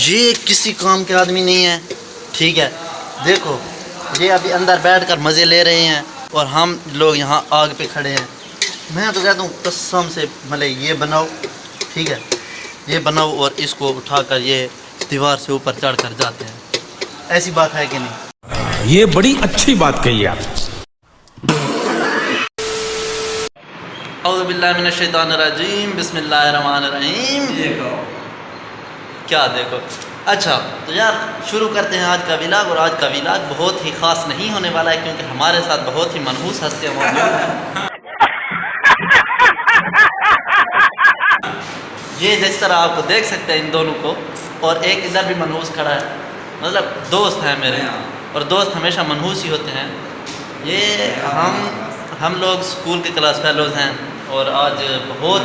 ये किसी काम के आदमी नहीं है, ठीक है। देखो ये अभी अंदर बैठकर मज़े ले रहे हैं और हम लोग यहाँ आग पे खड़े हैं। मैं तो कहता हूँ कसम से भले ये बनाओ, ठीक है, ये बनाओ और इसको उठाकर ये दीवार से ऊपर चढ़ कर जाते हैं। ऐसी बात है कि नहीं? ये बड़ी अच्छी बात कही आप। औज़ु बिल्लाहि मिनश शैतानिर रजीम, बिस्मिल्लाहिर रहमानिर रहीम। ये कहो क्या देखो। अच्छा तो यार शुरू करते हैं आज का व्लॉग। और आज का व्लॉग बहुत ही ख़ास नहीं होने वाला है क्योंकि हमारे साथ बहुत ही मनहूस हस्तियाँ मौजूद हैं। ये जिस तरह आपको देख सकते हैं इन दोनों को, और एक इधर भी मनहूस खड़ा है, मतलब दोस्त हैं मेरे, और दोस्त हमेशा मनहूस ही होते हैं। ये हम लोग स्कूल के क्लास फेलोज़ हैं और आज बहुत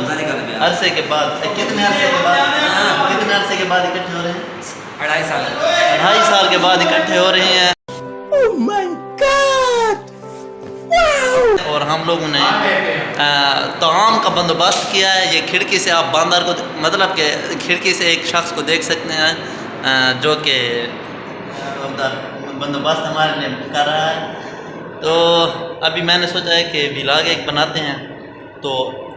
अरसे के बाद, कितने अरसे के बाद इकट्ठे हो रहे हैं? 2.5 साल के बाद इकट्ठे हो रहे हैं। Oh my God! Wow! और हम लोगों ने ताम का बंदोबस्त किया है। ये खिड़की से आप बंदर को, मतलब कि खिड़की से एक शख्स को देख सकते हैं जो कि बंदोबस्त हमारे लिए कर रहा है। तो अभी मैंने सोचा है कि व्लॉग एक बनाते हैं, तो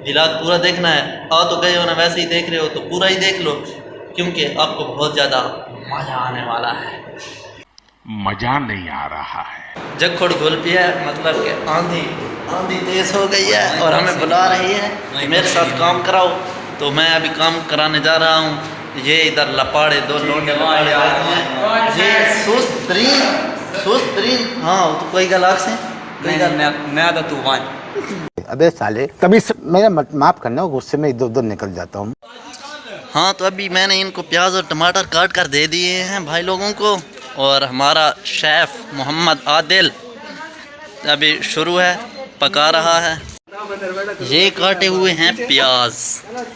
व्लॉग पूरा देखना है। आ तो गए हो ना, वैसे ही देख रहे हो तो पूरा ही देख लो क्योंकि आपको बहुत ज़्यादा मज़ा आने वाला है। मजा नहीं आ रहा है। जखोड़ घुल पिया है, मतलब कि आंधी तेज़ हो गई है और हमें बुला रही है कि मेरे साथ काम कराओ। तो मैं अभी काम कराने जा रहा हूँ। ये इधर लपाड़े, दो लोंडे लपाड़े बैठे हैं। ये सुस्त तरीन हाँ तो कोई गलाक से मैं तो तूफान। अबे साले कभी मेरा माफ करना, गुस्से में इधर उधर निकल जाता हूँ। हाँ तो अभी मैंने इनको प्याज और टमाटर काट कर दे दिए हैं भाई लोगों को। और हमारा शेफ़ मोहम्मद आदिल अभी शुरू है, पका रहा है। ये काटे हुए हैं प्याज,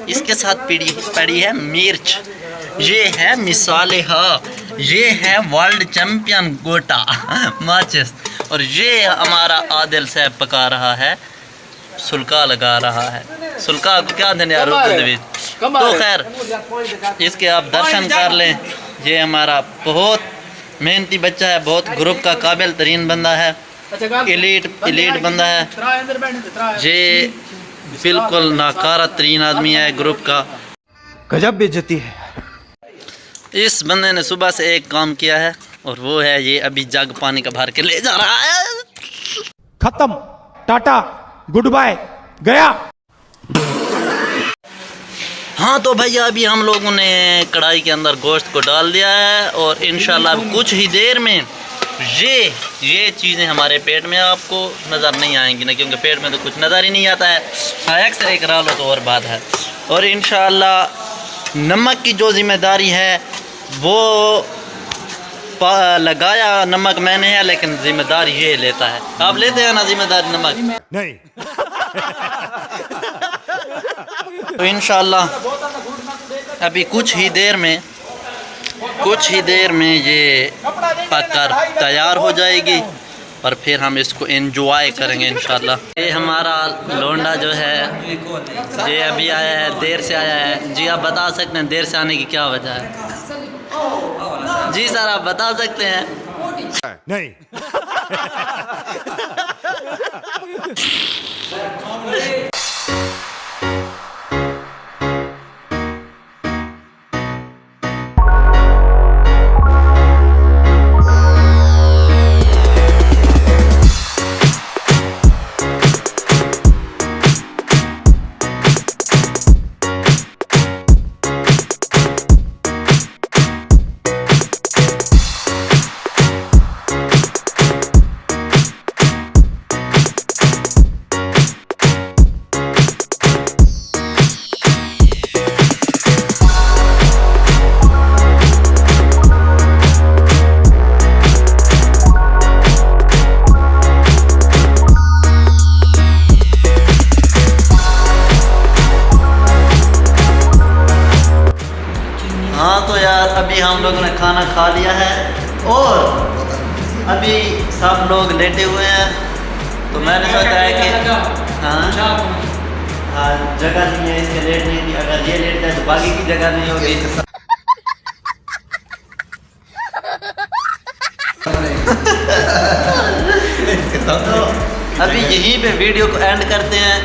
इसके साथ पड़ी है मिर्च, ये है मिसाले, हाँ ये है वर्ल्ड चैम्पियन गोटा माचिस। और ये हमारा आदिल साहब पका रहा है, सुल्का लगा रहा है। सुल्का को क्या देने तो खैर इसके आप दर्शन कर लें। ये हमारा बहुत मेहनती बच्चा है, बहुत ग्रुप का काबिल तरीन बंदा है, एलीट बंदा है। ये बिल्कुल नाकारा तरीन आदमी है ग्रुप का। गजब बेइज्जती है। इस बंदे ने सुबह से एक काम किया है और वो है ये अभी जग पानी का भर के ले जा रहा है। खत्म, टाटा, गुड बाय, गया। हाँ तो भैया अभी हम लोगों ने कढ़ाई के अंदर गोश्त को डाल दिया है और इंशाल्लाह कुछ ही देर में ये चीज़ें हमारे पेट में आपको नज़र नहीं आएंगी ना, क्योंकि पेट में तो कुछ नज़र ही नहीं आता है। हाँ एक्सरे करा लो तो और बात है। और इंशाल्लाह नमक की जो ज़िम्मेदारी है वो लगाया नमक मैंने है, लेकिन ज़िम्मेदारी ये लेता है। आप लेते हैं ना ज़िम्मेदारी नमक? नहीं। तो इंशाल्लाह अभी कुछ ही देर में ये पककर तैयार हो जाएगी और फिर हम इसको एंजॉय करेंगे इंशाल्लाह। ये हमारा लोंडा जो है ये अभी आया है, देर से आया है। जी आप बता सकते हैं देर से आने की क्या वजह है? जी सर आप बता सकते हैं? नहीं। अभी हम लोगों ने खाना खा लिया है और अभी सब लोग लेटे हुए हैं। तो मैंने सोचा है कि हाँ जगह नहीं है इसके लेटने की। अगर ये लेट जाए तो बाकी की जगह नहीं होगी। तो अभी यहीं पे वीडियो को एंड करते हैं।